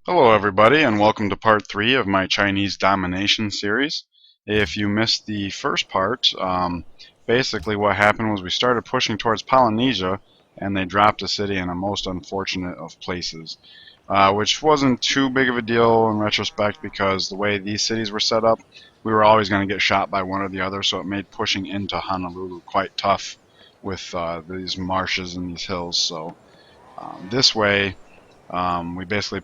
Hello, everybody, and welcome to part 3 of my Chinese domination series. If you missed the first part, basically what happened was we started pushing towards Polynesia, and they dropped a city in a most unfortunate of places, which wasn't too big of a deal in retrospect because the way these cities were set up, we were always going to get shot by one or the other, so it made pushing into Honolulu quite tough with these marshes and these hills. So this way, we basically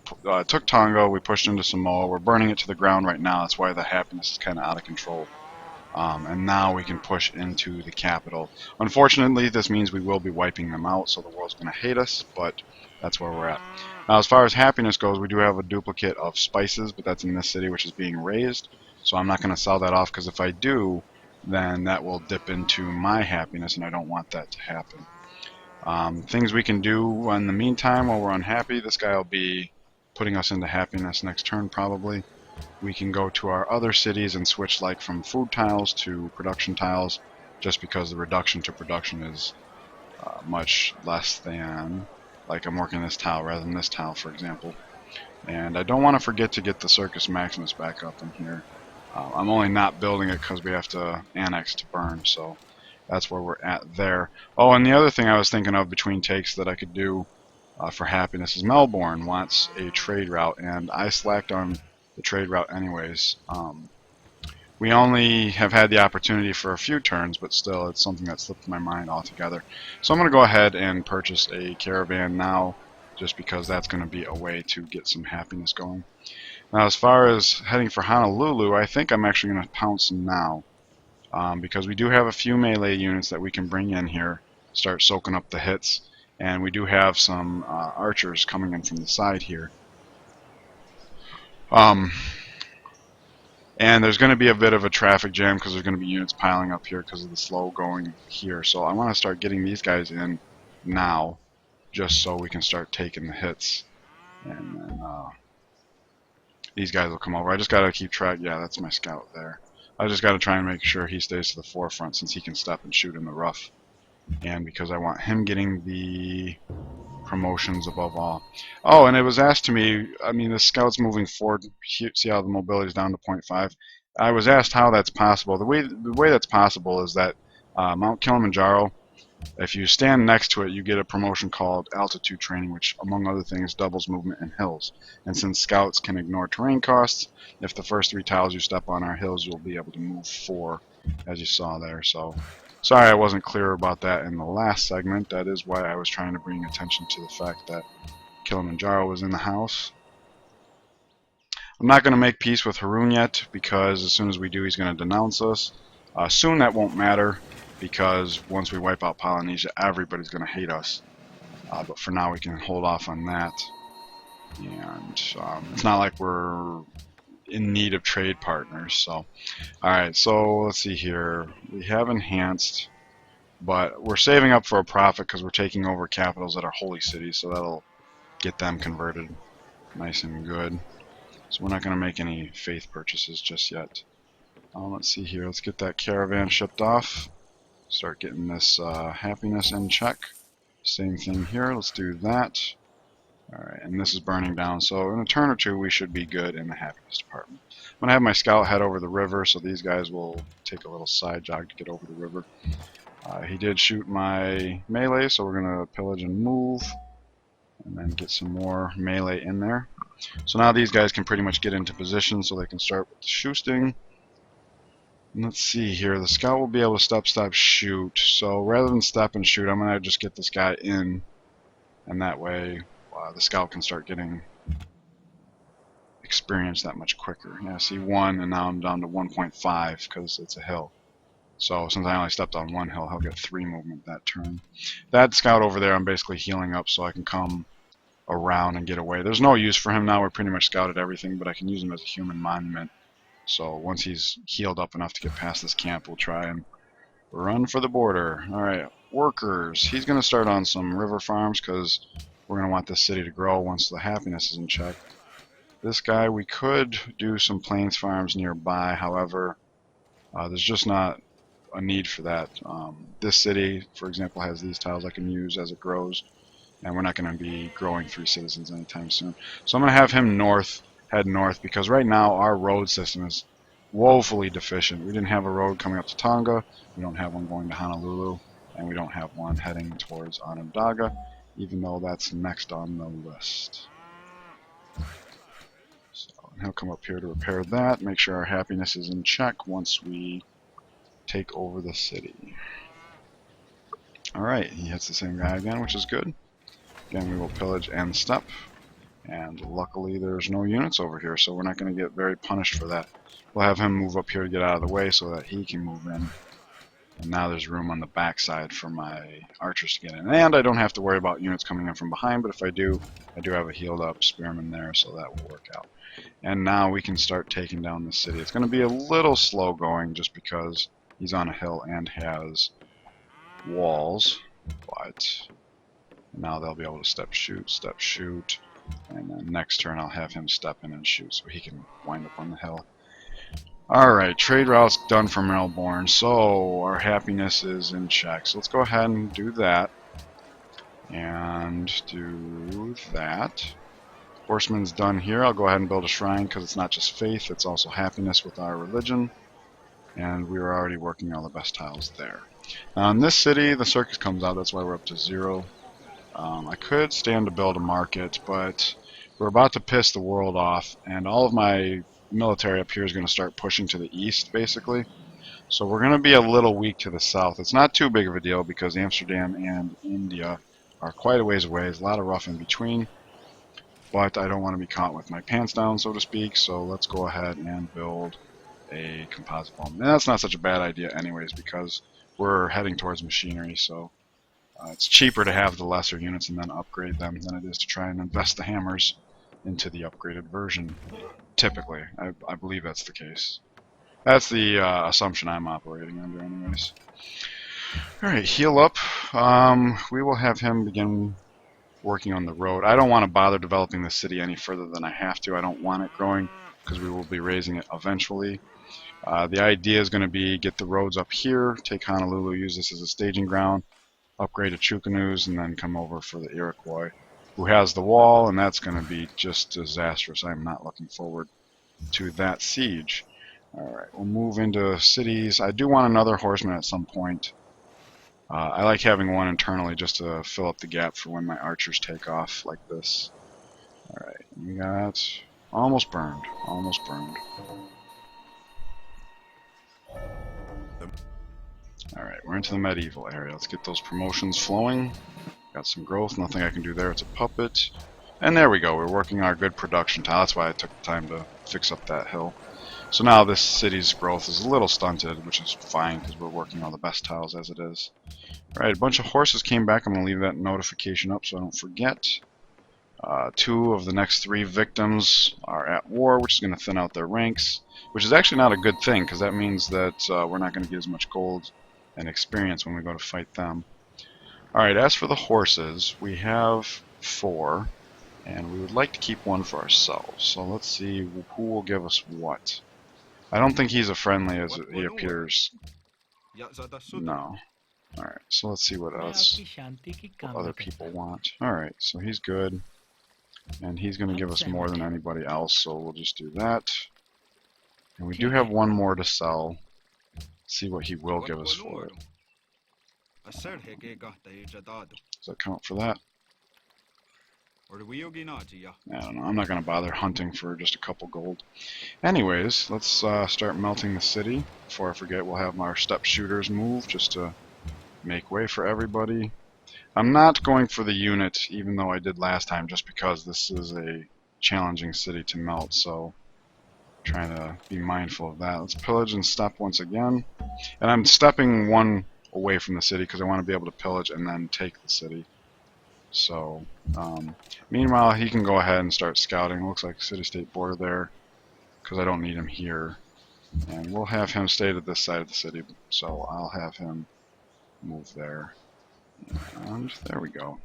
took Tonga, we pushed into Samoa, we're burning it to the ground right now. That's why the happiness is kind of out of control. And now we can push into the capital. Unfortunately, this means we will be wiping them out, so the world's going to hate us, but that's where we're at. Now, as far as happiness goes, we do have a duplicate of spices, but that's in this city, which is being raised. So I'm not going to sell that off, because if I do, then that will dip into my happiness, and I don't want that to happen. Things we can do in the meantime while we're unhappy. This guy will be putting us into happiness next turn probably. We can go to our other cities and switch like from food tiles to production tiles, just because the reduction to production is much less than, like I'm working this tile rather than this tile, for example. And I don't want to forget to get the Circus Maximus back up in here. I'm only not building it because we have to annex to burn, so that's where we're at there. Oh, and the other thing I was thinking of between takes that I could do for happiness is Melbourne wants a trade route, and I slacked on the trade route anyways. We only have had the opportunity for a few turns, but still, it's something that slipped my mind altogether. So I'm going to go ahead and purchase a caravan now, just because that's going to be a way to get some happiness going. Now, as far as heading for Honolulu, I think I'm actually going to pounce now, because we do have a few melee units that we can bring in here, start soaking up the hits, and we do have some archers coming in from the side here. Um, and there's going to be a bit of a traffic jam because there's going to be units piling up here because of the slow going here. So I want to start getting these guys in now, just so we can start taking the hits. And then these guys will come over. I just got to keep track. Yeah, that's my scout there. I just got to try and make sure he stays to the forefront since he can step and shoot in the rough. And because I want him getting the promotions above all. Oh, and it was asked to me, I mean, the scout's moving forward. See how the mobility is down to 0.5? I was asked how that's possible. The way that's possible is that Mount Kilimanjaro, if you stand next to it, you get a promotion called altitude training, which, among other things, doubles movement in hills. And since scouts can ignore terrain costs, if the first 3 tiles you step on are hills, you'll be able to move 4, as you saw there. So, sorry I wasn't clear about that in the last segment. That is why I was trying to bring attention to the fact that Kilimanjaro was in the house. I'm not going to make peace with Haroon yet, because as soon as we do, he's going to denounce us. Soon that won't matter, because once we wipe out Polynesia, everybody's going to hate us. But for now, we can hold off on that. And it's not like we're in need of trade partners. So, alright, so let's see here. We have enhanced, but we're saving up for a profit because we're taking over capitals that are holy cities, so that'll get them converted nice and good. So we're not going to make any faith purchases just yet. Let's see here. Let's get that caravan shipped off. Start getting this happiness in check. Same thing here. Let's do that. Alright, and this is burning down. So in a turn or two, we should be good in the happiness department. I'm going to have my scout head over the river, so these guys will take a little side jog to get over the river. He did shoot my melee, so we're going to pillage and move, and then get some more melee in there. So now these guys can pretty much get into position so they can start with the shoosting. Let's see here. The scout will be able to step, shoot. So rather than step and shoot, I'm going to just get this guy in, and that way the scout can start getting experience that much quicker. Yeah, see 1, and now I'm down to 1.5 because it's a hill. So since I only stepped on 1 hill, he'll get 3 movement that turn. That scout over there, I'm basically healing up so I can come around and get away. There's no use for him now. We're pretty much scouted everything, but I can use him as a human monument. So once he's healed up enough to get past this camp, we'll try and run for the border. Alright, workers. He's going to start on some river farms because we're going to want this city to grow once the happiness is in check. This guy, we could do some plains farms nearby. However, there's just not a need for that. This city, for example, has these tiles I can use as it grows. and we're not going to be growing 3 citizens anytime soon. So I'm going to have him head north, because right now our road system is woefully deficient. We didn't have a road coming up to Tonga, we don't have one going to Honolulu, and we don't have one heading towards Onondaga, even though that's next on the list. So he'll come up here to repair that, make sure our happiness is in check once we take over the city. Alright, he hits the same guy again, which is good. Again, we will pillage and step. And luckily there's no units over here, so we're not going to get very punished for that. We'll have him move up here to get out of the way so that he can move in. And now there's room on the backside for my archers to get in. And I don't have to worry about units coming in from behind, but if I do have a healed up spearman there, so that will work out. And now we can start taking down the city. It's going to be a little slow going just because he's on a hill and has walls, but now they'll be able to step, shoot, and then next turn I'll have him step in and shoot so he can wind up on the hill. Alright, trade route's done for Melbourne, so our happiness is in check. So let's go ahead and do that. And do that. Horseman's done here. I'll go ahead and build a shrine because it's not just faith, it's also happiness with our religion. And we were already working all the best tiles there. Now in this city, the circus comes out, that's why we're up to 0. I could stand to build a market, but we're about to piss the world off, and all of my military up here is going to start pushing to the east, basically. So we're going to be a little weak to the south. It's not too big of a deal because Amsterdam and India are quite a ways away. There's a lot of rough in between, but I don't want to be caught with my pants down, so to speak, so let's go ahead and build a composite bomb. And that's not such a bad idea anyways, because we're heading towards machinery, so it's cheaper to have the lesser units and then upgrade them than it is to try and invest the hammers into the upgraded version. Typically, I believe that's the case. That's the assumption I'm operating under anyways. Alright, heal up. We will have him begin working on the road. I don't want to bother developing the city any further than I have to. I don't want it growing because we will be raising it eventually. The idea is going to be get the roads up here, take Honolulu, use this as a staging ground, upgrade to Chu-ko-nus, and then come over for the Iroquois, who has the wall, and that's going to be just disastrous. I'm not looking forward to that siege. Alright, we'll move into cities. I do want another horseman at some point. I like having one internally just to fill up the gap for when my archers take off like this. Alright, we got almost burned. Almost burned. Alright, we're into the medieval area. Let's get those promotions flowing. Got some growth, nothing I can do there, it's a puppet. And there we go, we're working our good production tile. That's why I took the time to fix up that hill. So now this city's growth is a little stunted, which is fine because we're working all the best tiles as it is. Alright, a bunch of horses came back. I'm going to leave that notification up so I don't forget. 2 of the next 3 victims are at war, which is going to thin out their ranks, which is actually not a good thing because that means that we're not going to get as much gold and experience when we go to fight them. Alright, as for the horses, we have 4, and we would like to keep 1 for ourselves. So let's see who will give us what. I don't think he's as friendly as he appears. No. Alright, so let's see what else other people want. Alright, so he's good. And he's going to give us more than anybody else, so we'll just do that. And we do have 1 more to sell. See what he will give us for it. Does that count for that? I don't know. I'm not going to bother hunting for just a couple gold. Anyways, let's start melting the city. Before I forget, we'll have our step shooters move just to make way for everybody. I'm not going for the unit, even though I did last time, just because this is a challenging city to melt, so trying to be mindful of that. Let's pillage and step once again. And I'm stepping 1 away from the city because I want to be able to pillage and then take the city. So, meanwhile, he can go ahead and start scouting. It looks like city-state border there because I don't need him here. And we'll have him stay to this side of the city, so I'll have him move there. And there we go.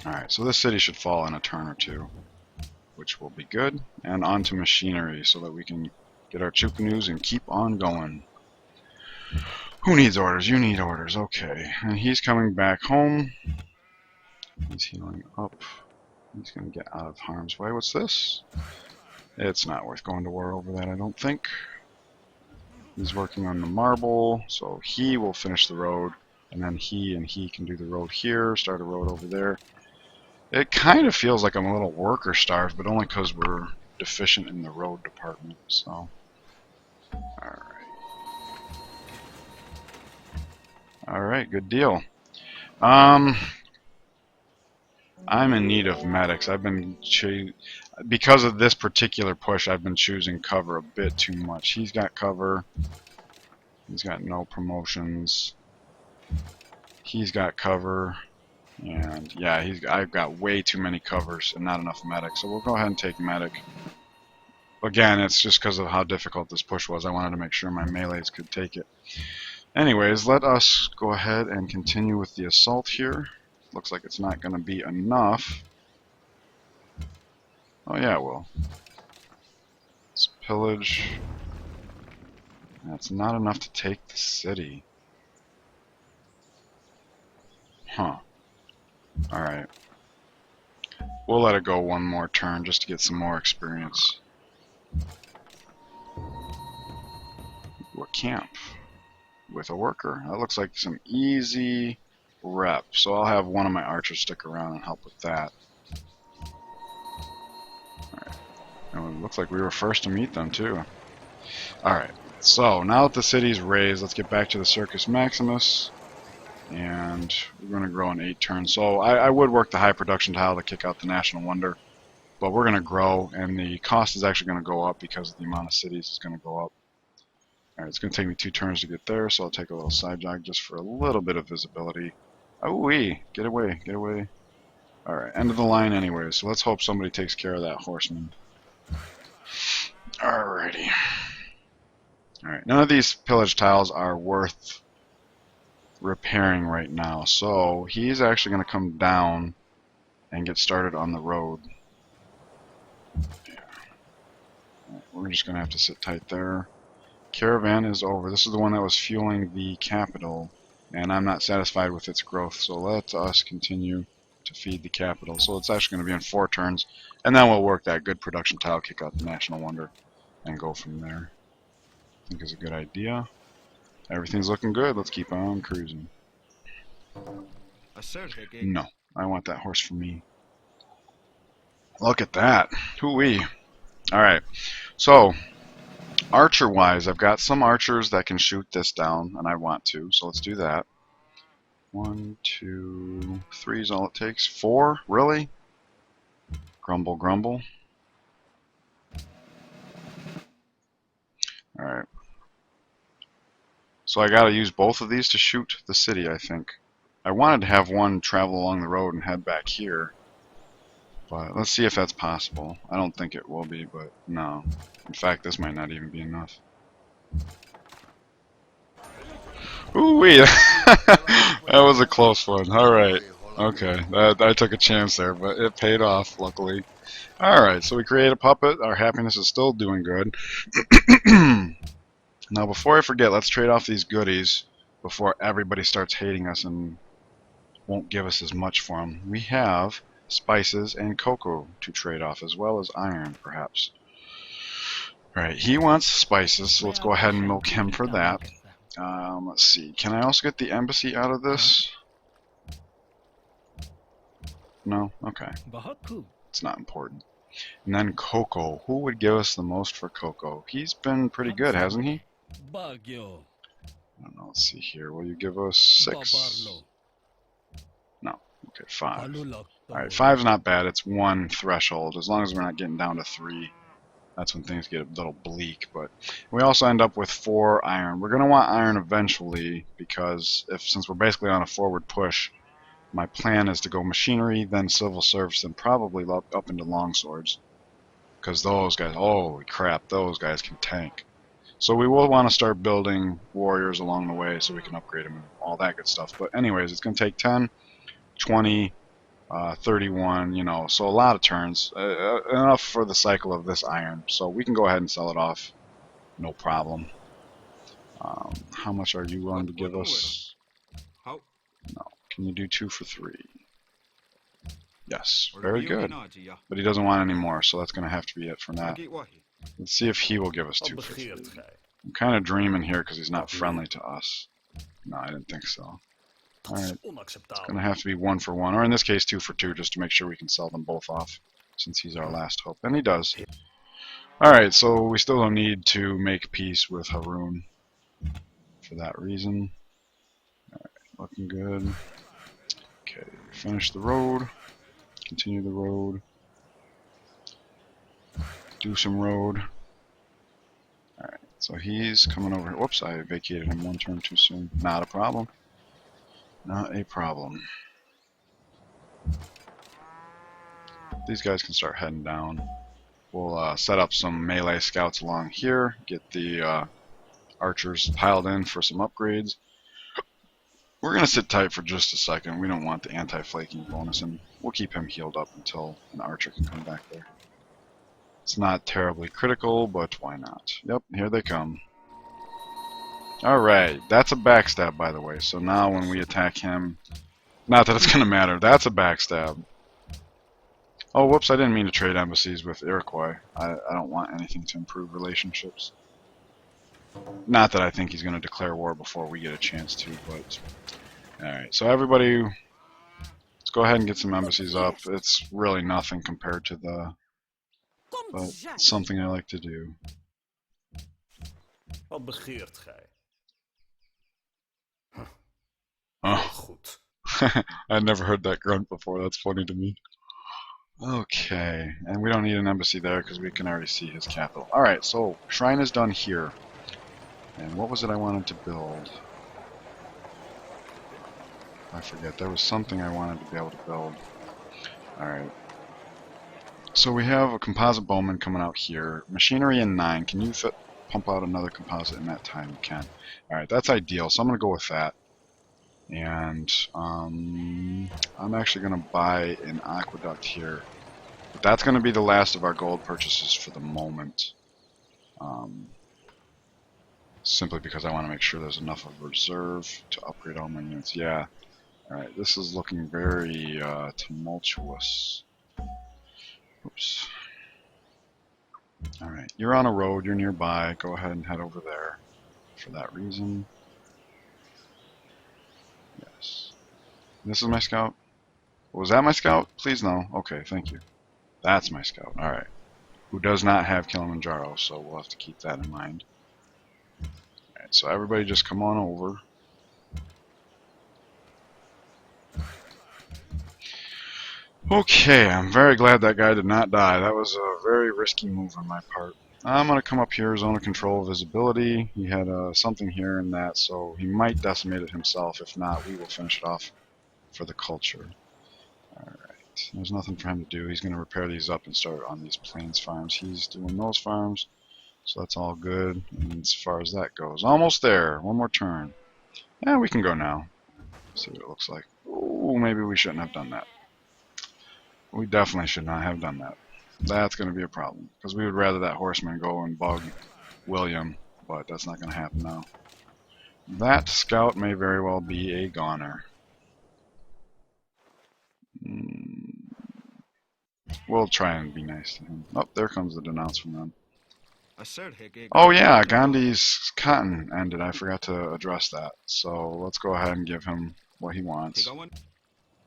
Alright, so this city should fall in a turn or 2, which will be good. And on to machinery so that we can get our Chu-ko-nus and keep on going. Who needs orders? You need orders. Okay. And he's coming back home. He's healing up. He's going to get out of harm's way. What's this? It's not worth going to war over that, I don't think. He's working on the marble, so he will finish the road. And then he can do the road here, start a road over there. It kind of feels like I'm a little worker starved, but only because we're deficient in the road department. So, all right, good deal. I'm in need of medics. I've been because of this particular push, I've been choosing cover a bit too much. He's got cover. He's got no promotions. He's got cover. And yeah, I've got way too many covers and not enough medic. So we'll go ahead and take medic. Again, it's just because of how difficult this push was. I wanted to make sure my melees could take it. Anyways, let us go ahead and continue with the assault here. Looks like it's not going to be enough. Oh yeah, it will. Let's pillage. That's not enough to take the city. Huh. Alright. We'll let it go one more turn just to get some more experience. What camp? With a worker. That looks like some easy rep. So I'll have one of my archers stick around and help with that. Alright. And it looks like we were first to meet them too. Alright. So now that the city's raised, let's get back to the Circus Maximus. And we're going to grow in 8 turns. So I would work the high production tile to kick out the National Wonder. But we're going to grow, and the cost is actually going to go up because the amount of cities is going to go up. Alright, it's going to take me 2 turns to get there, so I'll take a little side jog just for a little bit of visibility. Oh-wee! Get away, get away. Alright, end of the line anyway, so let's hope somebody takes care of that horseman. Alrighty. Alright, none of these pillage tiles are worth repairing right now, so he's actually going to come down and get started on the road. Yeah. We're just going to have to sit tight there. Caravan is over. This is the one that was fueling the capital, and I'm not satisfied with its growth, so let us continue to feed the capital. So it's actually going to be in 4 turns, and then we'll work that good production tile, kick out the National Wonder, and go from there. I think is a good idea. Everything's looking good. Let's keep on cruising. No, I want that horse for me. Look at that. Hoo-wee. Alright, so archer-wise, I've got some archers that can shoot this down, and I want to, so let's do that. 1, 2, 3 is all it takes. 4? Really? Grumble, grumble. Alright. So I gotta use both of these to shoot the city, I think. I wanted to have one travel along the road and head back here. But let's see if that's possible. I don't think it will be, but no. In fact, this might not even be enough. Ooh-wee! That was a close one. Alright. Okay, I took a chance there, but it paid off, luckily. Alright, so we create a puppet. Our happiness is still doing good. Now, before I forget, let's trade off these goodies before everybody starts hating us and won't give us as much for them. We have spices and cocoa to trade off, as well as iron, perhaps. Alright, he wants spices, so let's go ahead and milk him for that. Let's see, can I also get the embassy out of this? No? Okay. It's not important. And then cocoa. Who would give us the most for cocoa? He's been pretty good, hasn't he? I don't know, let's see here. Will you give us 6? No. Okay, 5. Alright, 5's not bad. It's 1 threshold. As long as we're not getting down to 3. That's when things get a little bleak. But we also end up with 4 iron. We're going to want iron eventually, because since we're basically on a forward push, my plan is to go machinery, then civil service, and probably up into longswords. Because those guys, holy crap, those guys can tank. So we will want to start building warriors along the way so we can upgrade them and all that good stuff. But anyways, it's going to take 10, 20, 31, you know, so a lot of turns. Enough for the cycle of this iron. So we can go ahead and sell it off. No problem. How much are you willing to give us? No. Can you do 2 for 3? Yes. Very good. But he doesn't want any more, so that's going to have to be it for that. Let's see if he will give us 2 for 3. I'm kind of dreaming here because he's not friendly to us. No, I didn't think so. Alright. It's going to have to be 1 for 1, or in this case 2 for 2, just to make sure we can sell them both off, since he's our last hope. And he does. Alright, so we still don't need to make peace with Haroon for that reason. Alright, looking good. Okay, finish the road. Continue the road. Do some road. Alright, so he's coming over here. Whoops, I vacated him 1 turn too soon. Not a problem. Not a problem. These guys can start heading down. We'll set up some melee scouts along here. Get the archers piled in for some upgrades. We're going to sit tight for just a second. We don't want the anti-flaking bonus, and we'll keep him healed up until an archer can come back there. It's not terribly critical, but why not? Yep, here they come. Alright, that's a backstab, by the way. So now when we attack him, not that it's going to matter, that's a backstab. Oh, whoops, I didn't mean to trade embassies with Iroquois. I don't want anything to improve relationships. Not that I think he's going to declare war before we get a chance to, but... Alright, so everybody, let's go ahead and get some embassies up. It's really nothing compared to the... but it's something I like to do. Wat begeert gij? Oh. I'd never heard that grunt before. That's funny to me. Okay, and we don't need an embassy there because we can already see his capital. Alright, so shrine is done here. And what was it I wanted to build? I forget. There was something I wanted to be able to build. Alright. So we have a composite bowman coming out here. Machinery in 9. Can you pump out another composite in that time? You can. Alright, that's ideal. So I'm going to go with that. And I'm actually going to buy an aqueduct here. But that's going to be the last of our gold purchases for the moment. Simply because I want to make sure there's enough of reserve to upgrade all my units. Yeah. Alright, this is looking very tumultuous. Oops. Alright, you're on a road, you're nearby. Go ahead and head over there for that reason. Yes. This is my scout. Was that my scout? Please no. Okay, thank you. That's my scout. Alright. Who does not have Kilimanjaro, so we'll have to keep that in mind. Alright, so everybody just come on over. Okay, I'm very glad that guy did not die. That was a very risky move on my part. I'm going to come up here, zone of control, visibility. He had something here and that, so he might decimate it himself. If not, we will finish it off for the culture. Alright, there's nothing for him to do. He's going to repair these up and start on these plains farms. He's doing those farms, so that's all good. And as far as that goes, almost there. One more turn. Yeah, we can go now. See what it looks like. Oh, maybe we shouldn't have done that. We definitely should not have done that. That's going to be a problem, because we would rather that horseman go and bug William, but that's not going to happen now. That scout may very well be a goner. We'll try and be nice to him. Oh, there comes the denounce from them. Oh yeah, Gandhi's cotton ended. I forgot to address that. So let's go ahead and give him what he wants.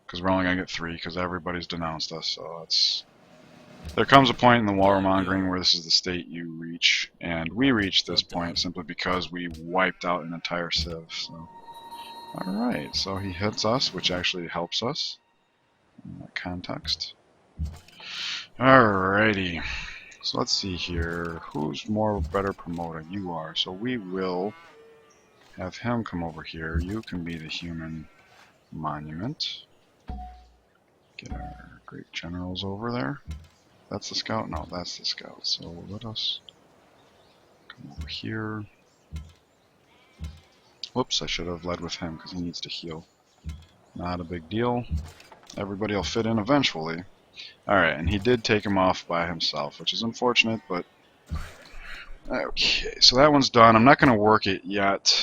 Because we're only going to get 3, because everybody's denounced us, so it's... There comes a point in the warmongering where this is the state you reach, and we reached this point simply because we wiped out an entire civ, so... Alright, so he hits us, which actually helps us in that context. Alrighty, so let's see here, who's more better promoted? You are, so we will have him come over here. You can be the human monument. Get our great generals over there. That's the scout? No, that's the scout. So let us come over here. Whoops, I should have led with him because he needs to heal. Not a big deal. Everybody will fit in eventually. Alright, and he did take him off by himself, which is unfortunate, but Okay, so that one's done. I'm not going to work it yet,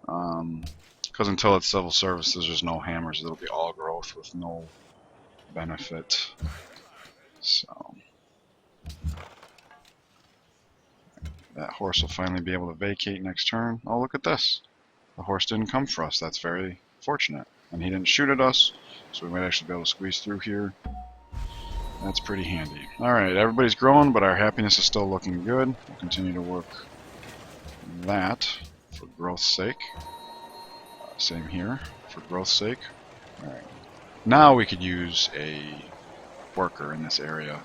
because until it's civil service, there's just no hammers. It'll be all growth with no benefit. So that horse will finally be able to vacate next turn. Oh, look at this. The horse didn't come for us. That's very fortunate. And he didn't shoot at us, so we might actually be able to squeeze through here. That's pretty handy. Alright, everybody's growing, but our happiness is still looking good. We'll continue to work that for growth's sake. Same here, for growth's sake. Alright. Now we could use a worker in this area.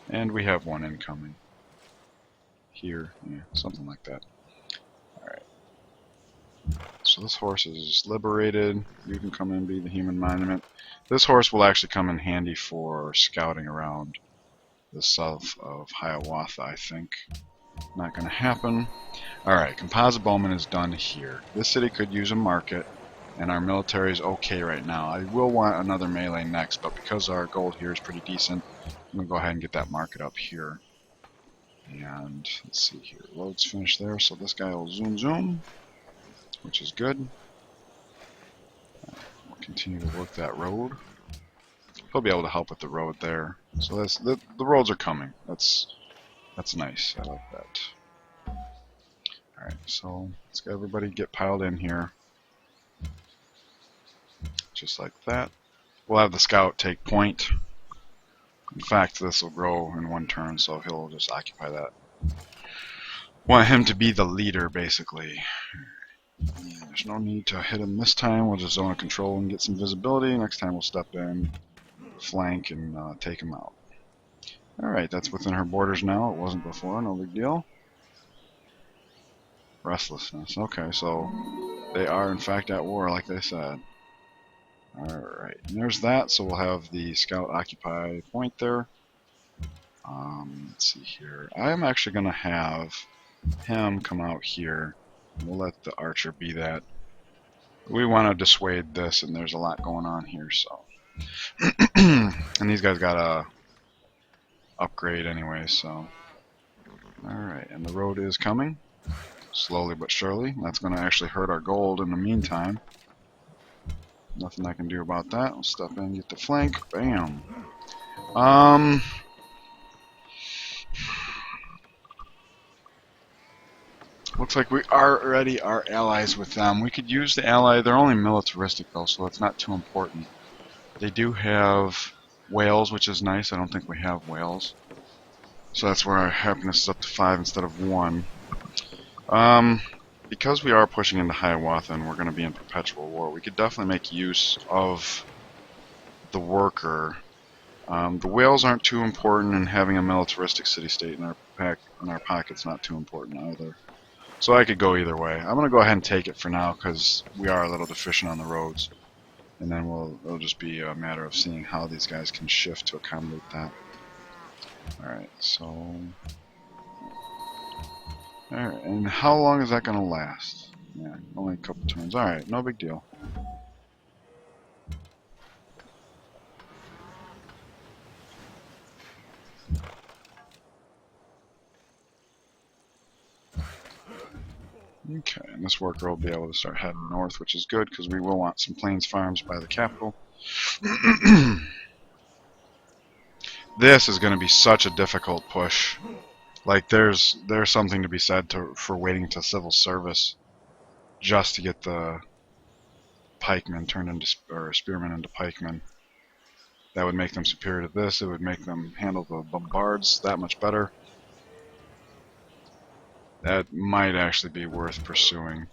And we have one incoming. Here, yeah, something like that. Alright. So this horse is liberated. You can come in and be the human monument. This horse will actually come in handy for scouting around the south of Hiawatha, I think. Not going to happen. Alright, composite bowman is done here. This city could use a market, and our military is okay right now. I will want another melee next, but because our gold here is pretty decent, I'm going to go ahead and get that market up here. And let's see here. Road's finished there, so this guy will zoom zoom, which is good. We'll continue to work that road. He'll be able to help with the road there. So that's, the roads are coming. That's nice. I like that. Alright, so let's get everybody get piled in here. Just like that. We'll have the scout take point. In fact, this will grow in one turn, so he'll just occupy that. Want him to be the leader, basically. There's no need to hit him this time. We'll just zone of control and get some visibility. Next time we'll step in, flank, and take him out. Alright, that's within her borders now. It wasn't before, no big deal. Restlessness. Okay, so they are in fact at war, like they said. Alright, and there's that, so we'll have the scout occupy point there. Let's see here. I am actually going to have him come out here. We'll let the archer be that. We want to dissuade this, and there's a lot going on here, so. And these guys got a upgrade anyway, so. Alright, and the road is coming. Slowly but surely. That's going to actually hurt our gold in the meantime. Nothing I can do about that. We'll step in, get the flank. Bam. Looks like we already are allies with them. We could use the ally. They're only militaristic though, so that's not too important. They do have whales, which is nice. I don't think we have whales. So that's where our happiness is up to 5 instead of 1. Because we are pushing into Hiawatha and we're going to be in perpetual war, we could definitely make use of the worker. The whales aren't too important, and having a militaristic city-state in our pocket's not too important either. So I could go either way. I'm going to go ahead and take it for now because we are a little deficient on the roads. And then it'll just be a matter of seeing how these guys can shift to accommodate that. Alright, so... Alright, and how long is that going to last? Yeah, only a couple turns. Alright, no big deal. Okay, and this worker will be able to start heading north, which is good because we will want some plains farms by the capital. This is going to be such a difficult push. Like, there's something to be said for waiting to civil service just to get the pikemen turned into, or spearmen into pikemen. That would make them superior to this. It would make them handle the bombards that much better. That might actually be worth pursuing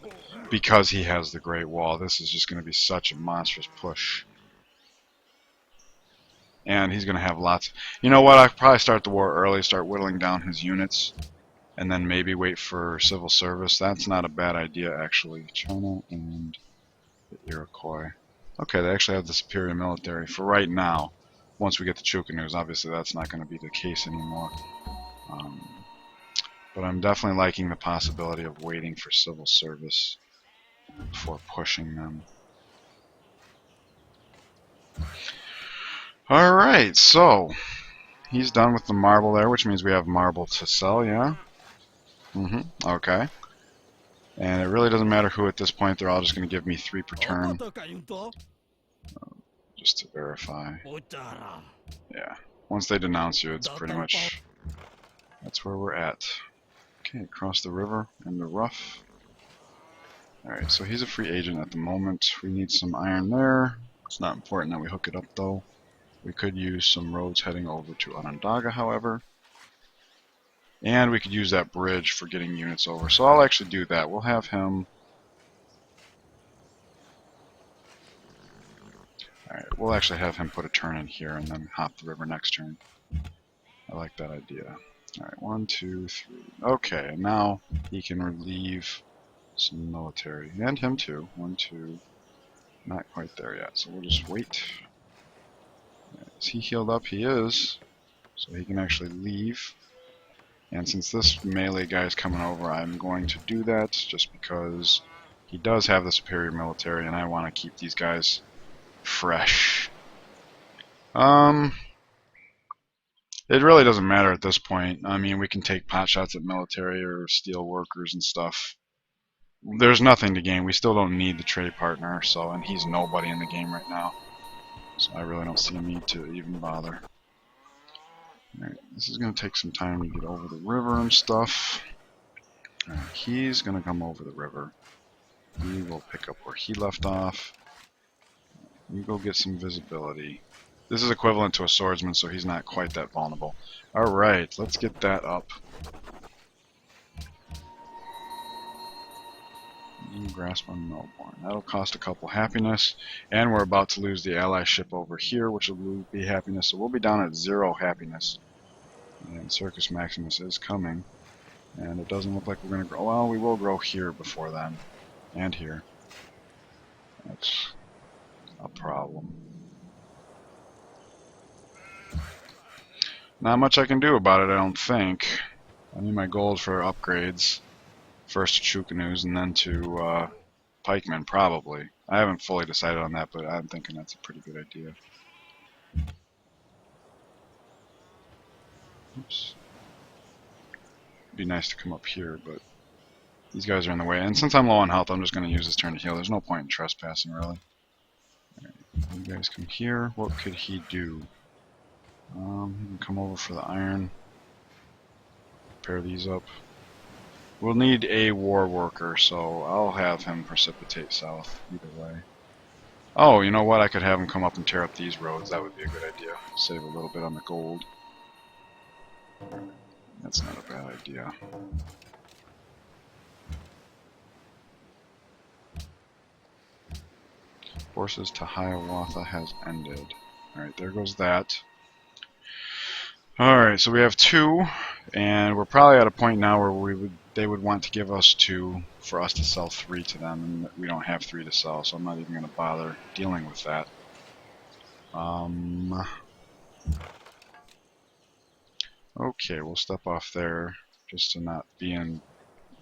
because he has the Great Wall. This is just going to be such a monstrous push. And he's going to have lots. You know what? I'll probably start the war early, start whittling down his units, and then maybe wait for civil service. That's not a bad idea, actually. China and the Iroquois. Okay, they actually have the superior military for right now. Once we get the Chu-ko-nus, obviously that's not going to be the case anymore. But I'm definitely liking the possibility of waiting for civil service before pushing them. Alright, so he's done with the marble there, which means we have marble to sell, yeah? Okay. And it really doesn't matter who at this point. They're all just going to give me 3 per turn, just to verify. Yeah. Once they denounce you, it's pretty much... that's where we're at. Okay, across the river in the rough. Alright, so he's a free agent at the moment. We need some iron there. It's not important that we hook it up, though. We could use some roads heading over to Onondaga, however. And we could use that bridge for getting units over. So I'll actually do that. We'll have him... alright, we'll actually have him put a turn in here and then hop the river next turn. I like that idea. Alright, 1, 2, 3. Okay, now he can relieve some military. And him too. 1, 2. Not quite there yet, so we'll just wait. Is he healed up? He is. So he can actually leave. And since this melee guy is coming over, I'm going to do that just because he does have the superior military and I want to keep these guys fresh. It really doesn't matter at this point. I mean, we can take pot shots at military or steel workers and stuff. There's nothing to gain. We still don't need the trade partner, so, and he's nobody in the game right now. So I really don't see a need to even bother. Alright, this is going to take some time to get over the river and stuff. Alright, he's going to come over the river. He will pick up where he left off. You go get some visibility. This is equivalent to a swordsman, so he's not quite that vulnerable. Alright, let's get that up. Grasp on Melbourne. That'll cost a couple happiness. And we're about to lose the ally ship over here, which will be happiness. So we'll be down at 0 happiness. And Circus Maximus is coming. And it doesn't look like we're going to grow. Well, we will grow here before then. And here. That's a problem. Not much I can do about it, I don't think. I need my gold for upgrades. First to Chu-ko-nus and then to Pikeman, probably. I haven't fully decided on that, but I'm thinking that's a pretty good idea. Oops. It'd be nice to come up here, but these guys are in the way. And since I'm low on health, I'm just going to use this turn to heal. There's no point in trespassing, really. Right. You guys come here. What could he do? He can come over for the iron. Pair these up. We'll need a war worker, so I'll have him precipitate south either way. Oh, you know what? I could have him come up and tear up these roads. That would be a good idea. Save a little bit on the gold. That's not a bad idea. Forces to Hiawatha has ended. Alright, there goes that. Alright, so we have 2, and we're probably at a point now where they would want to give us 2 for us to sell 3 to them, and we don't have 3 to sell, so I'm not even going to bother dealing with that. Okay, we'll step off there, just to not be in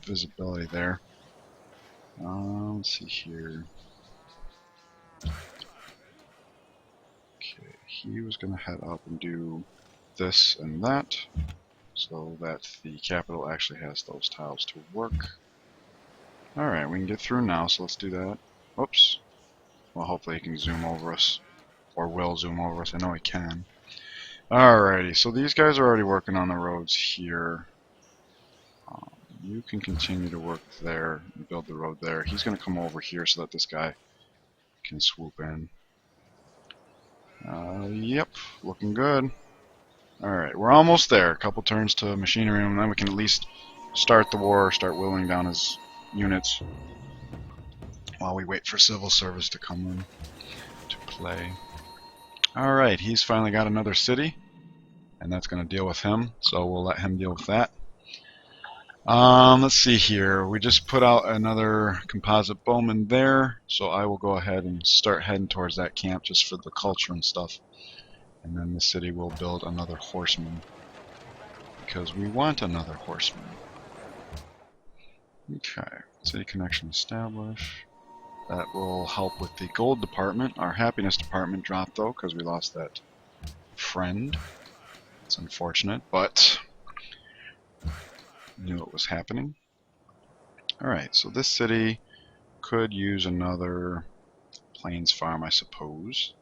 visibility there. Let's see here. Okay, he was going to head up and do this and that, so that the capital actually has those tiles to work. Alright, we can get through now, so let's do that. Whoops. Well, hopefully he can zoom over us, or will zoom over us. I know he can. Alrighty, so these guys are already working on the roads here. You can continue to work there and build the road there. He's going to come over here so that this guy can swoop in. Yep, looking good. Alright, we're almost there. A couple turns to machinery, and then we can at least start the war, start whittling down his units while we wait for civil service to come in to play. Alright, he's finally got another city, and that's going to deal with him, so we'll let him deal with that. Let's see here. We just put out another composite bowman there, so I will go ahead and start heading towards that camp just for the culture and stuff. And then the city will build another horseman, because we want another horseman. Okay, city connection established. That will help with the gold department. Our happiness department dropped though, because we lost that friend. It's unfortunate, but knew it was happening. Alright, so this city could use another plains farm, I suppose.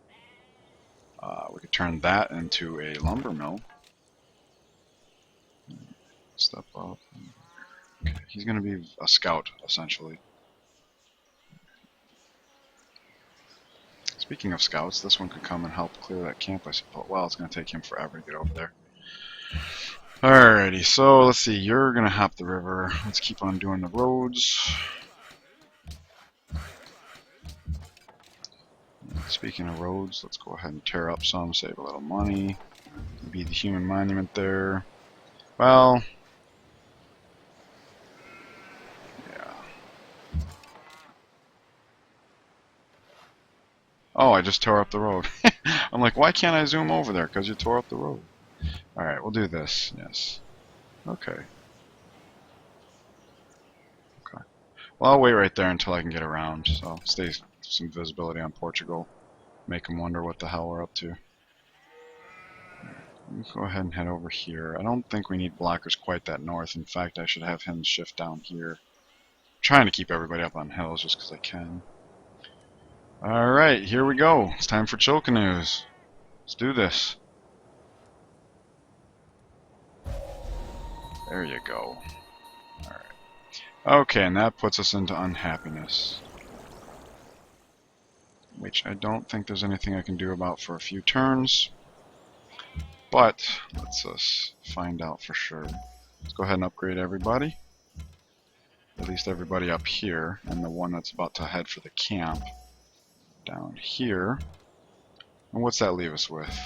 We could turn that into a lumber mill. Step up. Okay, he's going to be a scout, essentially. Speaking of scouts, this one could come and help clear that camp, I suppose. Well, it's going to take him forever to get over there. Alrighty, so let's see. You're going to hop the river. Let's keep on doing the roads. Speaking of roads, let's go ahead and tear up some, save a little money. Be the human monument there. Well, yeah. Oh, I just tore up the road. I'm like, why can't I zoom over there? Because you tore up the road. Alright, we'll do this. Yes. Okay. Okay. Well, I'll wait right there until I can get around. So, stay some visibility on Portugal. Make them wonder what the hell we're up to. Let's go ahead and head over here. I don't think we need blockers quite that north. In fact, I should have him shift down here. I'm trying to keep everybody up on hills just because I can. Alright, here we go. It's time for Chu-ko-nus. Let's do this. There you go. Alright. Okay, and that puts us into unhappiness. Which I don't think there's anything I can do about for a few turns. But, let's us find out for sure. Let's go ahead and upgrade everybody. At least everybody up here, and the one that's about to head for the camp. Down here. And what's that leave us with?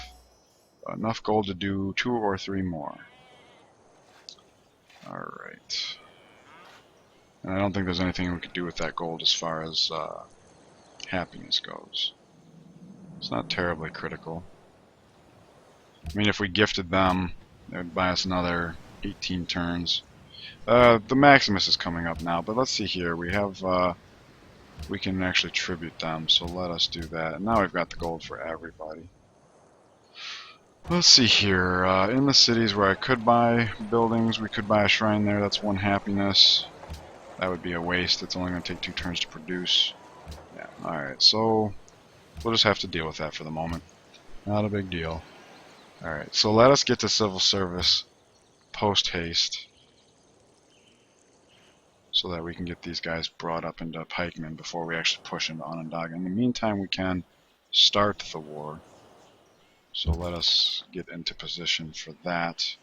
Enough gold to do 2 or 3 more. Alright. And I don't think there's anything we could do with that gold as far as happiness goes. It's not terribly critical. I mean, if we gifted them, it would buy us another 18 turns. The Maximus is coming up now, but let's see here. We have, we can actually tribute them, so let us do that. And now we've got the gold for everybody. Let's see here. In the cities where I could buy buildings, we could buy a shrine there. That's 1 happiness. That would be a waste. It's only going to take 2 turns to produce. Yeah. Alright, so we'll just have to deal with that for the moment. Not a big deal. Alright, so let us get to civil service post-haste so that we can get these guys brought up into Pikeman before we actually push into Onondaga. In the meantime, we can start the war. So let us get into position for that.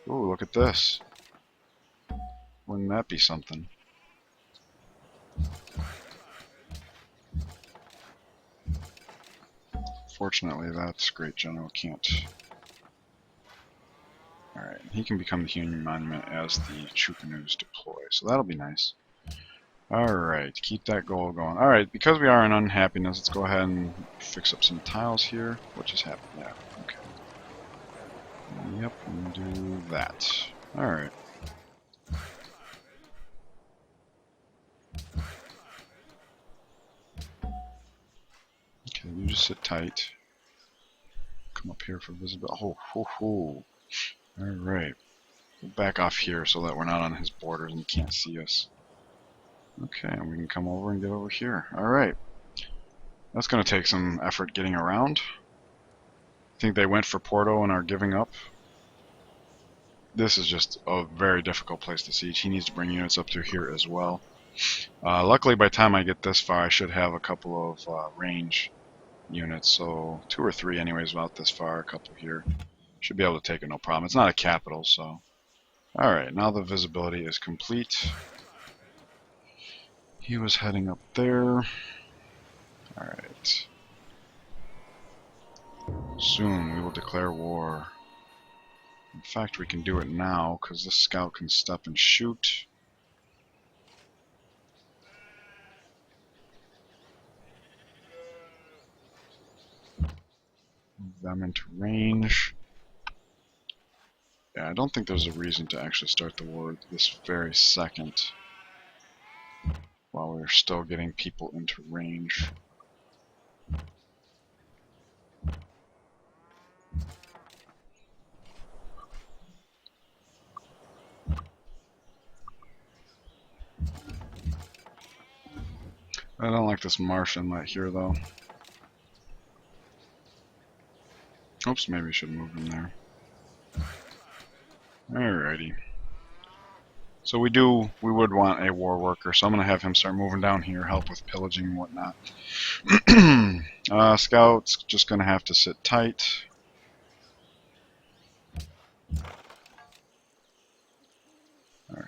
Ooh, look at this. Wouldn't that be something? Fortunately, that's Great General can't. Alright, he can become the Human Monument as the Chu-ko-nus deploy, so that'll be nice. Alright, keep that goal going. Alright, because we are in unhappiness, let's go ahead and fix up some tiles here. What just happened? Yeah, okay. Yep, and do that. Alright. Okay, you just sit tight. Come up here for visibility. Oh, ho, ho. Alright. We'll back off here so that we're not on his borders and he can't see us. Okay, and we can come over and get over here. Alright. That's going to take some effort getting around. I think they went for Porto and are giving up. This is just a very difficult place to siege. He needs to bring units up to here as well. Luckily, by the time I get this far, I should have a couple of range units. So 2 or 3 anyways about this far, a couple here. Should be able to take it no problem. It's not a capital, so... Alright, now the visibility is complete. He was heading up there. Alright. Soon we will declare war. In fact, we can do it now, because this scout can step and shoot. Move them into range. Yeah, I don't think there's a reason to actually start the war this very second, while we're still getting people into range. I don't like this marsh inlet here, though. Oops, maybe I should move in there. Alrighty. So we would want a war worker, so I'm going to have him start moving down here, help with pillaging and whatnot. Scouts, just going to have to sit tight. Alright,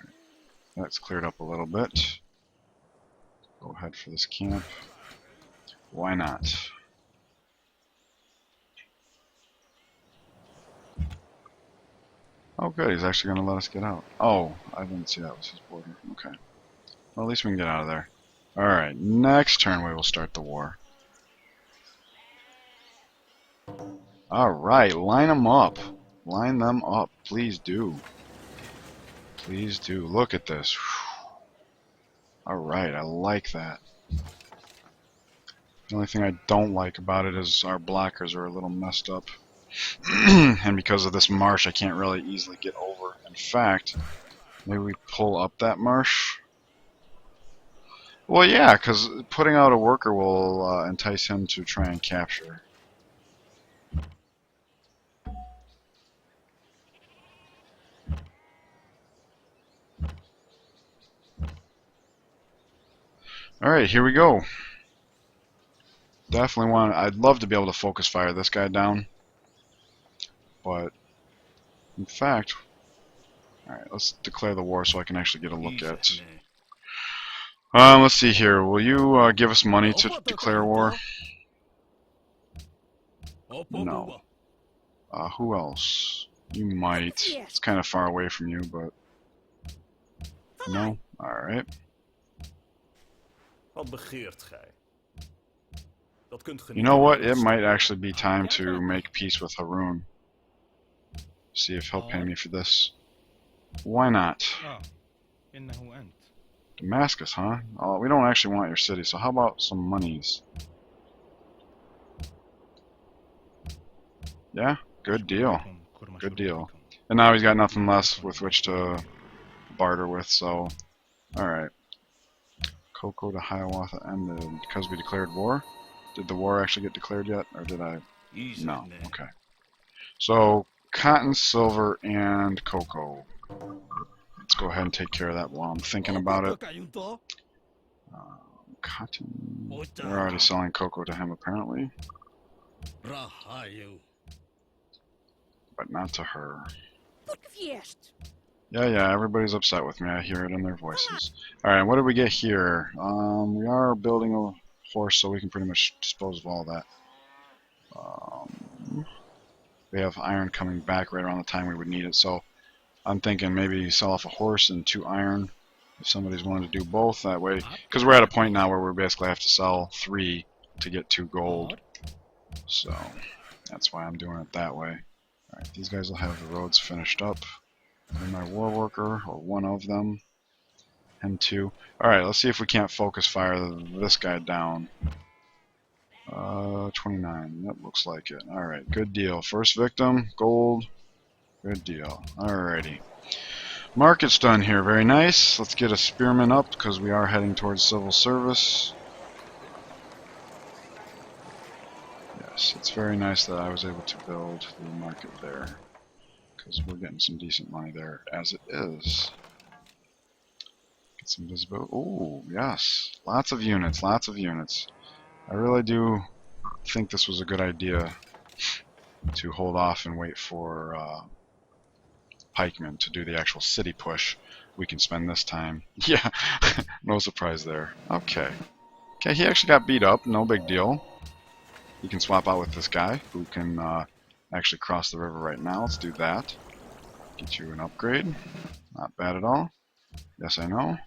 that's cleared up a little bit. Go ahead for this camp. Why not? Oh good, he's actually going to let us get out. Oh, I didn't see that was his border. Okay. Well, at least we can get out of there. Alright, next turn we will start the war. Alright, line them up. Line them up. Please do. Please do. Look at this. Alright, I like that. The only thing I don't like about it is our blockers are a little messed up. And because of this marsh, I can't really easily get over. In fact, maybe we pull up that marsh. Well, yeah, because putting out a worker will entice him to try and capture. Alright, here we go. Definitely I'd love to be able to focus fire this guy down. But, in fact, alright, let's declare the war so I can actually get a look at. Let's see here. Will you give us money to declare war? No. Who else? You might. It's kind of far away from you, but... No? Alright. You know what? It might actually be time to make peace with Haroon. See if he'll pay me for this. Why not? Damascus, huh? Oh, we don't actually want your city, so how about some monies? Yeah? Good deal. Good deal. And now he's got nothing less with which to barter with, so... Alright. Cocoa to Hiawatha ended because we declared war? Did the war actually get declared yet? Or did I? No. Okay. So, cotton, silver, and cocoa. Let's go ahead and take care of that while I'm thinking about it. Cotton. They're already selling cocoa to him, apparently. But not to her. Yeah, everybody's upset with me. I hear it in their voices. Alright, what did we get here? We are building a horse, so we can pretty much dispose of all that. We have iron coming back right around the time we would need it, so I'm thinking maybe sell off a horse and 2 iron if somebody's willing to do both that way. Because we're at a point now where we basically have to sell 3 to get 2 gold. So that's why I'm doing it that way. Alright, these guys will have the roads finished up. And my war worker, or one of them. Him too. Alright, let's see if we can't focus fire this guy down. 29. That looks like it. Alright, good deal. First victim, gold. Good deal. Alrighty. Market's done here. Very nice. Let's get a spearman up because we are heading towards civil service. Yes, it's very nice that I was able to build the market there. Because we're getting some decent money there as it is. Get some visibility. Oh, yes. Lots of units, lots of units. I really do think this was a good idea to hold off and wait for Pikeman to do the actual city push. We can spend this time. Yeah, no surprise there. Okay. Okay, he actually got beat up. No big deal. He can swap out with this guy who can actually cross the river right now. Let's do that. Get you an upgrade. Not bad at all. Yes, I know.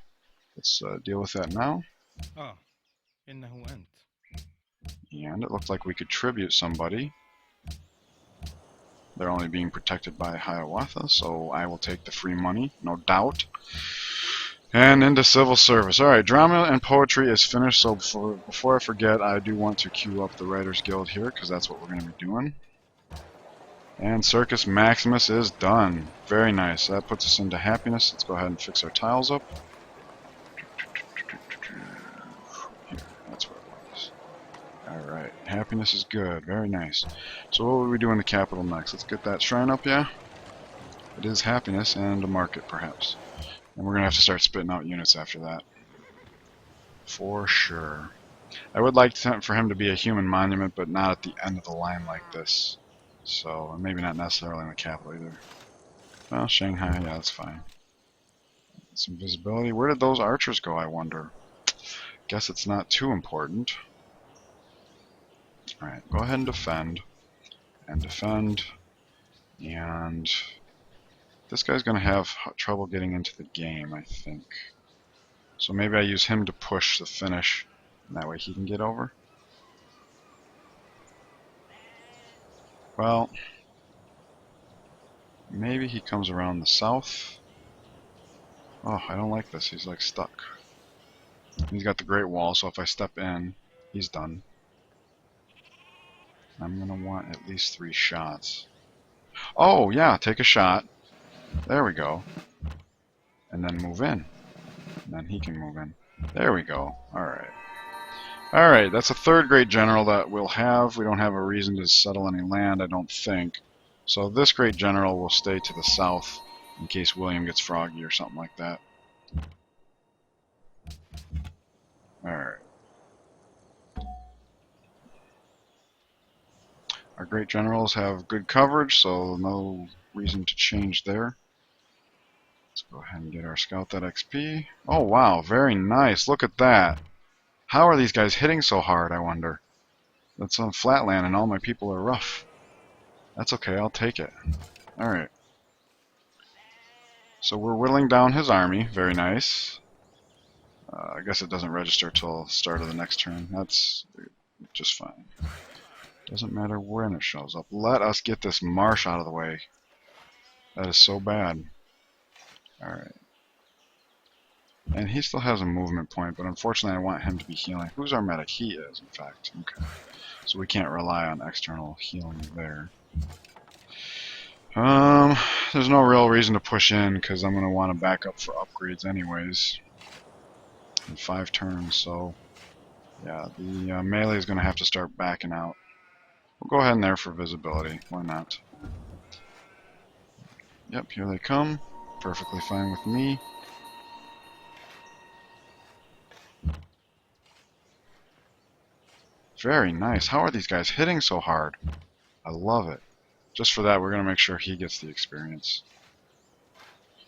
Let's deal with that now. And it looked like we could tribute somebody. They're only being protected by Hiawatha, so I will take the free money, no doubt. And into civil service. Alright, drama and poetry is finished, so before I forget, I do want to queue up the Writers Guild here, because that's what we're going to be doing. And Circus Maximus is done. Very nice. That puts us into happiness. Let's go ahead and fix our tiles up. Here. Happiness is good. Very nice. So what would we do in the capital next? Let's get that shrine up, yeah? It is happiness and a market, perhaps. And we're going to have to start spitting out units after that. For sure. I would like for him to be a human monument, but not at the end of the line like this. So, maybe not necessarily in the capital either. Well, Shanghai, yeah, that's fine. Some visibility. Where did those archers go, I wonder? Guess it's not too important. Alright, go ahead and defend. And defend. And this guy's going to have trouble getting into the game, I think. So maybe I use him to push the finish. And that way he can get over. Well, maybe he comes around the south. Oh, I don't like this. He's like stuck. He's got the Great Wall, so if I step in, he's done. I'm going to want at least 3 shots. Oh, yeah, take a shot. There we go. And then move in. And then he can move in. There we go. Alright. Alright, that's a 3rd great general that we'll have. We don't have a reason to settle any land, I don't think. So this great general will stay to the south in case William gets froggy or something like that. Alright. Our great generals have good coverage, so no reason to change there. Let's go ahead and get our scout that XP. Oh wow, very nice. Look at that. How are these guys hitting so hard, I wonder? That's on flatland and all my people are rough. That's okay, I'll take it. Alright. So we're whittling down his army. Very nice. I guess it doesn't register till start of the next turn. That's just fine. Doesn't matter when it shows up. Let us get this marsh out of the way. That is so bad. Alright. And he still has a movement point, but unfortunately I want him to be healing. Who's our medic? He is, in fact. Okay. So we can't rely on external healing there. There's no real reason to push in, because I'm going to want to back up for upgrades anyways. In 5 turns, so... Yeah, the melee is going to have to start backing out. We'll go ahead in there for visibility. Why not? Yep, here they come. Perfectly fine with me. Very nice. How are these guys hitting so hard? I love it. Just for that, we're going to make sure he gets the experience.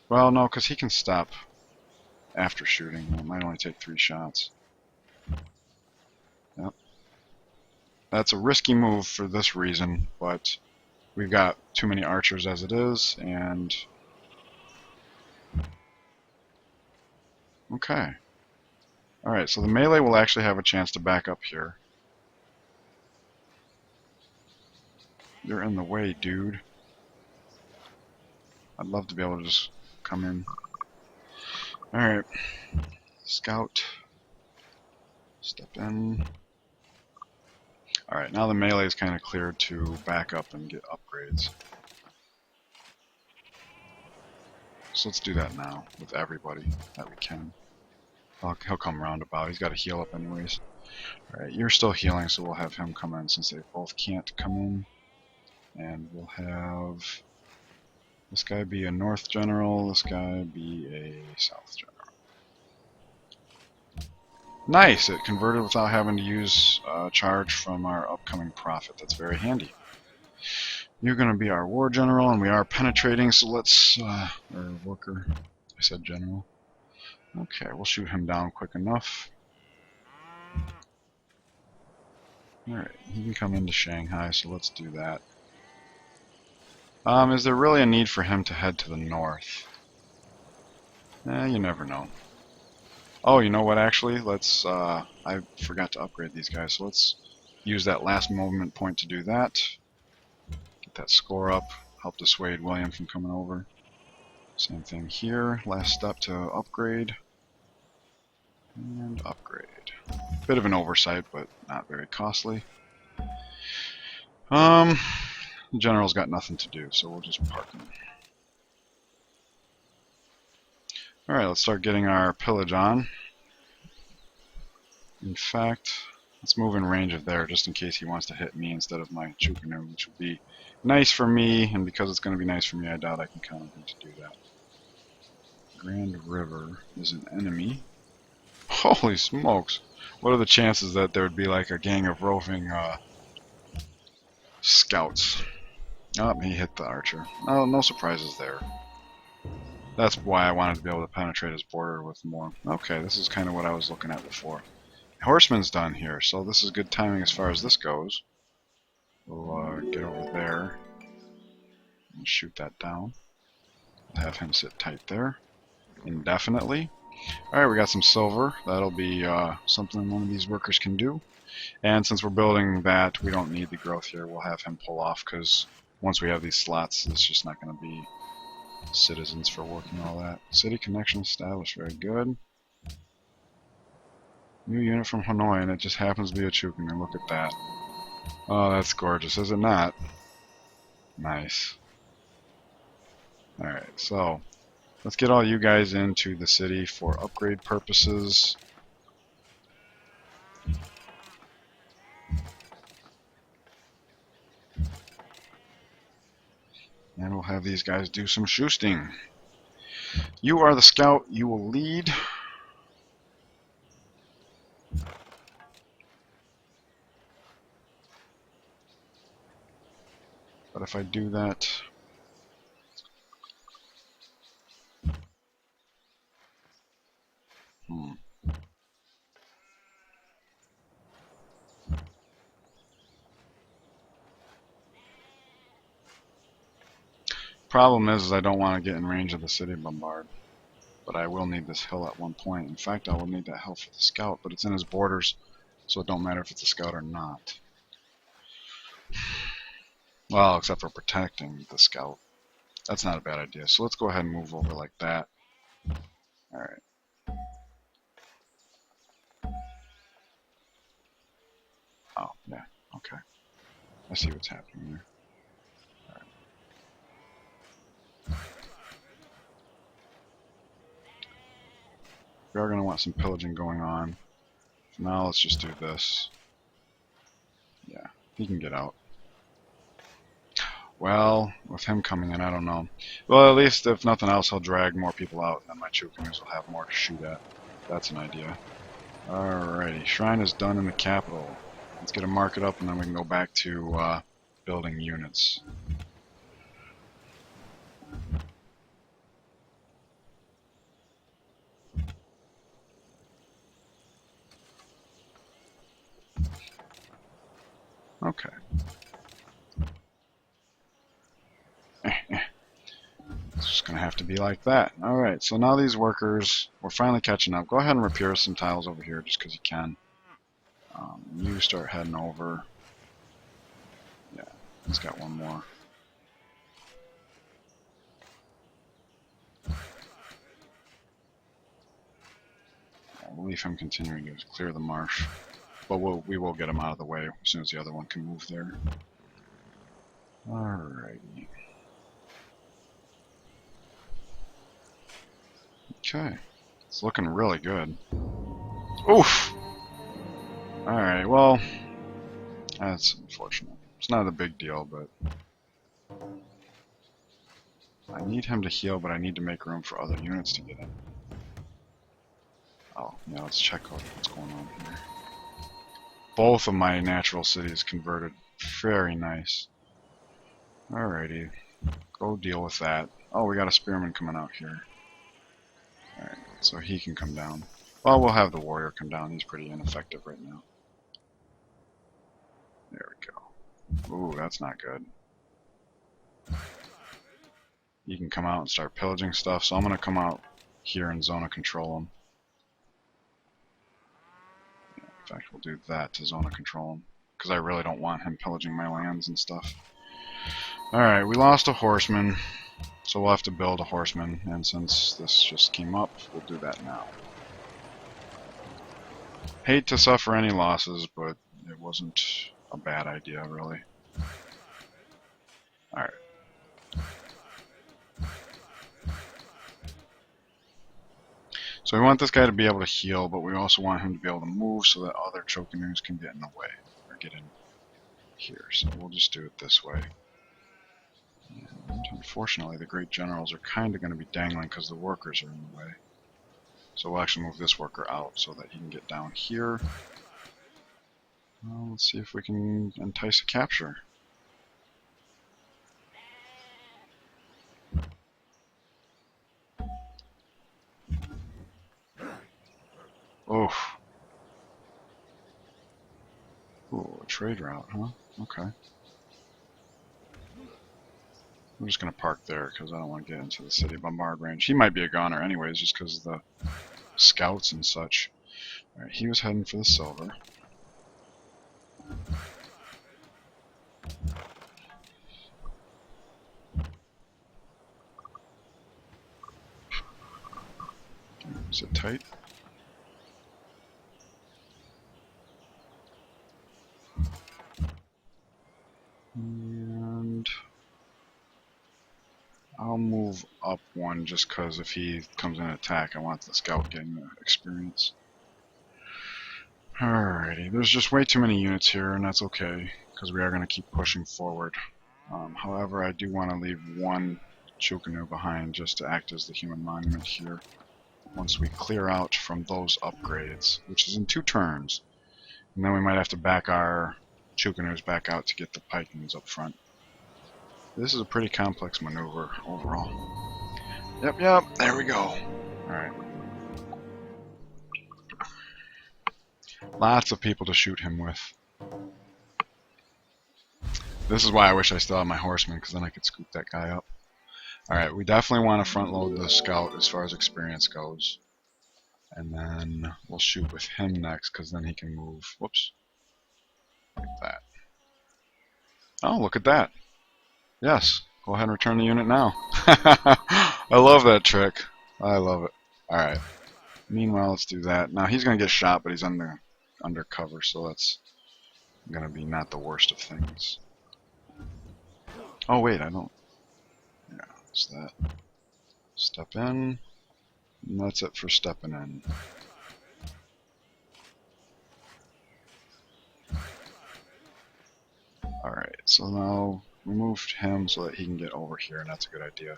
Well, no, because he can stop after shooting. It might only take 3 shots. Yep. That's a risky move for this reason, but we've got too many archers as it is, and... Okay. Alright, so the melee will actually have a chance to back up here. You're in the way, dude. I'd love to be able to just come in. Alright. Scout. Step in. Alright, now the melee is kind of cleared to back up and get upgrades. So let's do that now with everybody that we can. He'll come roundabout. He's got to heal up anyways. Alright, you're still healing, so we'll have him come in since they both can't come in. And we'll have this guy be a north general, this guy be a south general. Nice! It converted without having to use charge from our upcoming prophet. That's very handy. You're going to be our war general, and we are penetrating, so let's... or worker. I said general. Okay, we'll shoot him down quick enough. Alright, he can come into Shanghai, so let's do that. Is there really a need for him to head to the north? You never know. Oh, you know what, actually? Let's, I forgot to upgrade these guys, so let's use that last movement point to do that. Get that score up, help dissuade William from coming over. Same thing here, last step to upgrade. And upgrade. Bit of an oversight, but not very costly. The general's got nothing to do, so we'll just park him. Alright, let's start getting our pillage on. In fact, Let's move in range of there, just in case he wants to hit me instead of my Chu-ko-nu, which would be nice for me, and because it's going to be nice for me, I doubt I can count on him to do that. Grand River is an enemy. Holy smokes! What are the chances that there would be like a gang of roving scouts? Oh, he hit the archer. Oh, no surprises there. That's why I wanted to be able to penetrate his border with more. Okay, this is kind of what I was looking at before. Horseman's done here, so this is good timing as far as this goes. We'll get over there and shoot that down. Have him sit tight there indefinitely. Alright, we got some silver. That'll be something one of these workers can do. And since we're building that, we don't need the growth here. We'll have him pull off, because once we have these slots, it's just not going to be citizens for working all that. City connection established. Very good. New unit from Hanoi, and it just happens to be a Chu-ko-nu. Look at that. Oh, that's gorgeous, is it not? Nice. Alright, so let's get all you guys into the city for upgrade purposes. And we'll have these guys do some shoosting. You are the scout, you will lead. But if I do that... Problem is I don't want to get in range of the city bombard. But I will need this hill at one point. In fact, I will need that hill for the scout, but it's in his borders, so it don't matter if it's a scout or not. Well, except for protecting the scout. That's not a bad idea. So let's go ahead and move over like that. Alright. Oh, yeah. Okay. I see what's happening there. We are going to want some pillaging going on. So now let's just do this. Yeah, he can get out. Well, with him coming in, I don't know. Well, at least if nothing else, he'll drag more people out, and then my Chu-ko-nus will have more to shoot at. That's an idea. Alrighty, shrine is done in the capital. Let's get a market up, and then we can go back to building units. Okay. It's just going to have to be like that. Alright, so now these workers, we're finally catching up. Go ahead and repair some tiles over here just because you can. You start heading over. Yeah, he's got one more. We'll leave him continuing to clear the marsh. But we will get him out of the way as soon as the other one can move there. Alrighty. Okay. It's looking really good. Oof! Alright, well, that's unfortunate. It's not a big deal, but I need him to heal, but I need to make room for other units to get in. Oh, yeah, let's check out what's going on here. Both of my natural cities converted. Very nice. Alrighty. Go deal with that. Oh, we got a spearman coming out here. Alright, so he can come down. Well, we'll have the warrior come down. He's pretty ineffective right now. There we go. Ooh, that's not good. He can come out and start pillaging stuff, so I'm going to come out here and zone of control him. In fact, we'll do that to zone of control him, because I really don't want him pillaging my lands and stuff. Alright, we lost a horseman, so we'll have to build a horseman, and since this just came up, we'll do that now. Hate to suffer any losses, but it wasn't a bad idea, really. Alright. So we want this guy to be able to heal, but we also want him to be able to move so that other Chu-ko-nus can get in the way, or get in here. So we'll just do it this way. And unfortunately, the great generals are kind of going to be dangling because the workers are in the way. So we'll actually move this worker out so that he can get down here. Well, let's see if we can entice a capture. Oh. Ooh, a trade route, huh? Okay. I'm just going to park there because I don't want to get into the city bombard range. He might be a goner anyways, just because of the scouts and such. Alright, he was heading for the silver. Is it tight? And I'll move up one just because if he comes in attack, I want the scout getting the experience. Alrighty, there's just way too many units here, and that's okay, because we are going to keep pushing forward. However, I do want to leave one Chu-ko-nu behind just to act as the human monument here once we clear out from those upgrades, which is in 2 turns. And then we might have to back our Chu-ko-nus back out to get the Pikemans up front. This is a pretty complex maneuver overall. Yep, there we go. Alright. Lots of people to shoot him with. This is why I wish I still had my horsemen, because then I could scoop that guy up. Alright, we definitely want to front load the scout as far as experience goes. And then we'll shoot with him next, because then he can move. Whoops. Like that. Oh, look at that. Yes. Go ahead and return the unit now. I love that trick. I love it. Alright. Meanwhile, let's do that. Now, he's going to get shot, but he's under cover, so that's going to be not the worst of things. Oh, wait, I don't. Yeah, it's that. Step in. And that's it for stepping in. Alright, so now we moved him so that he can get over here, and that's a good idea.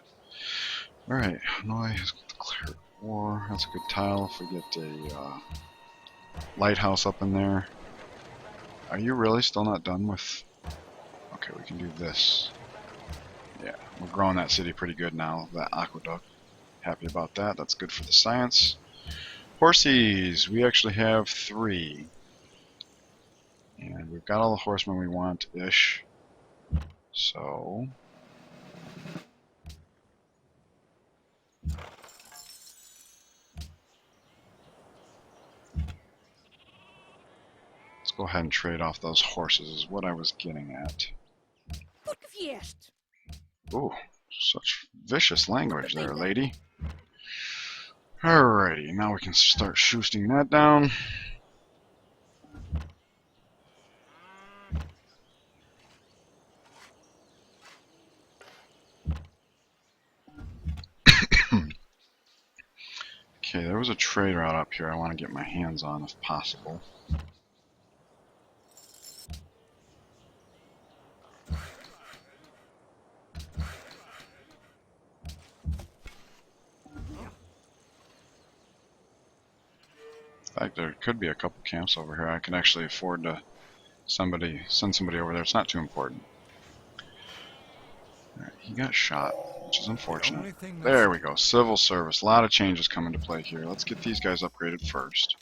Alright, Hanoi has declared war. That's a good tile if we get a lighthouse up in there. Are you really still not done with... Okay, we can do this. Yeah, we're growing that city pretty good now, that aqueduct. Happy about that. That's good for the science. Horsies! We actually have 3. And we've got all the horsemen we want-ish. So... let's go ahead and trade off those horses is what I was getting at. Ooh, such vicious language there, lady. Alrighty, now we can start shoosting that down. Okay, there was a trade route up here I want to get my hands on if possible. In fact, there could be a couple camps over here. I can actually afford to send somebody over there. It's not too important. Alright, he got shot, which is unfortunate. There we go. Civil service. A lot of changes come into play here. Let's get these guys upgraded first.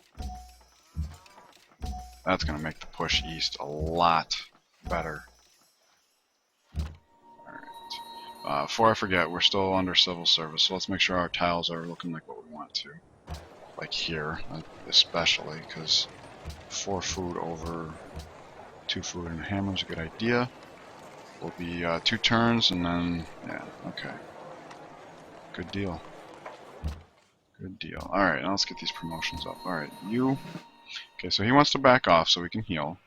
That's going to make the push east a lot better. Alright. Before I forget, we're still under civil service, so let's make sure our tiles are looking like what we want to. Like here, especially, because 4 food over 2 food and a hammer is a good idea. Will be 2 turns, and then, yeah, okay. Good deal. Good deal. Alright, now let's get these promotions up. Alright, you... Okay, so he wants to back off so we can heal.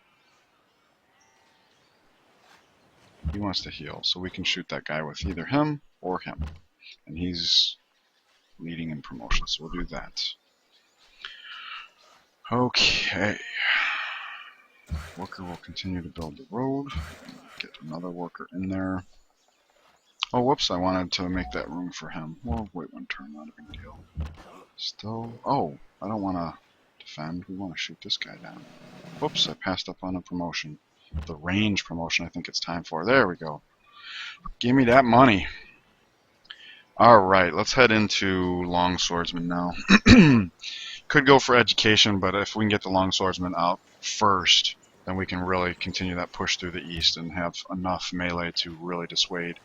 He wants to heal, so we can shoot that guy with either him or him. And he's leading in promotions, so we'll do that. Okay. Worker will continue to build the road. Get another worker in there. Oh, whoops, I wanted to make that room for him. Well, wait one turn, not a big deal. Still, oh, I don't want to defend. We want to shoot this guy down. Whoops, I passed up on a promotion. The range promotion I think it's time for. There we go. Give me that money. Alright, let's head into Long Swordsman now. Could go for education, but if we can get the Long Swordsman out first, then we can really continue that push through the east and have enough melee to really dissuade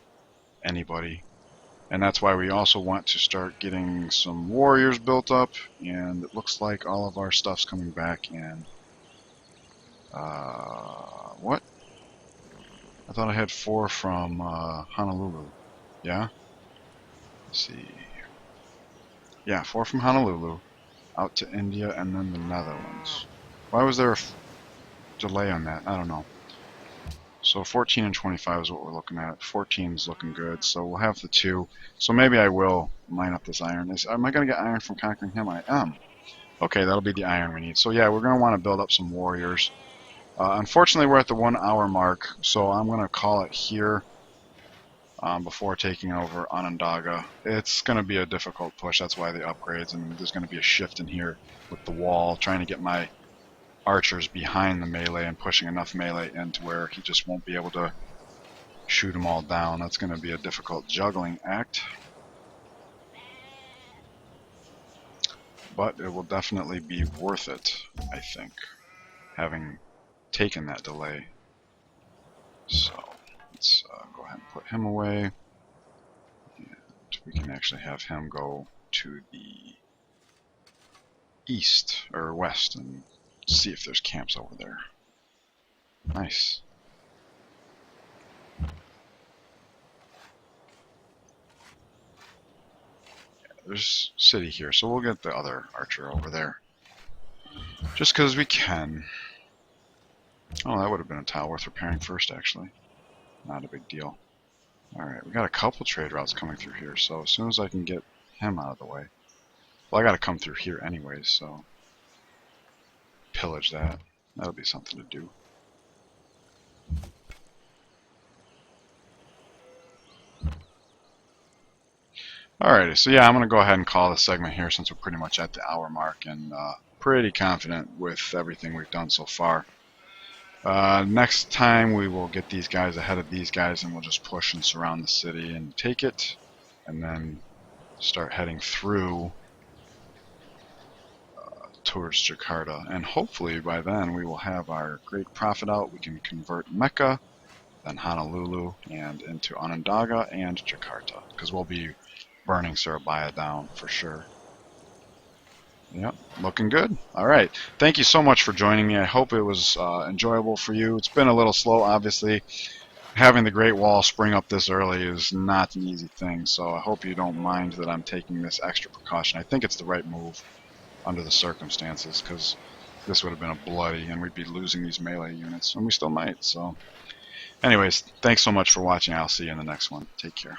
anybody. And that's why we also want to start getting some warriors built up, and it looks like all of our stuff's coming back in. What? I thought I had 4 from Honolulu. Yeah? Let's see. Yeah, 4 from Honolulu, out to India, and then the Netherlands. Why was there a delay on that? I don't know. So 14 and 25 is what we're looking at. 14 is looking good, so we'll have the 2. So maybe I will mine up this iron. Am I going to get iron from conquering him? I am. Okay, that'll be the iron we need. So yeah, we're going to want to build up some warriors. Unfortunately, we're at the 1 hour mark, so I'm going to call it here before taking over Onondaga. It's going to be a difficult push, that's why the upgrades, and there's going to be a shift in here with the wall, trying to get my archers behind the melee and pushing enough melee in to where he just won't be able to shoot them all down. That's going to be a difficult juggling act. But it will definitely be worth it, I think, having taken that delay. So let's go ahead and put him away. And we can actually have him go to the east or west and see if there's camps over there. Nice. There's city here, so we'll get the other archer over there. Just because we can. Oh, that would have been a tile worth repairing first, actually. Not a big deal. Alright, we got a couple trade routes coming through here, so as soon as I can get him out of the way. Well, I gotta come through here anyways, so pillage that. That'll be something to do. Alrighty, so yeah, I'm going to go ahead and call this segment here since we're pretty much at the hour mark and pretty confident with everything we've done so far. Next time we will get these guys ahead of these guys and we'll just push and surround the city and take it, and then start heading through towards Jakarta. And hopefully by then we will have our great profit out. We can convert Mecca, then Honolulu, and into Onondaga and Jakarta, because we'll be burning Surabaya down for sure. Yep, looking good. Alright, thank you so much for joining me. I hope it was enjoyable for you. It's been a little slow, obviously. Having the Great Wall spring up this early is not an easy thing, so I hope you don't mind that I'm taking this extra precaution. I think it's the right move under the circumstances, because this would have been a bloody, and we'd be losing these melee units, and we still might. So, anyways, thanks so much for watching. I'll see you in the next one. Take care.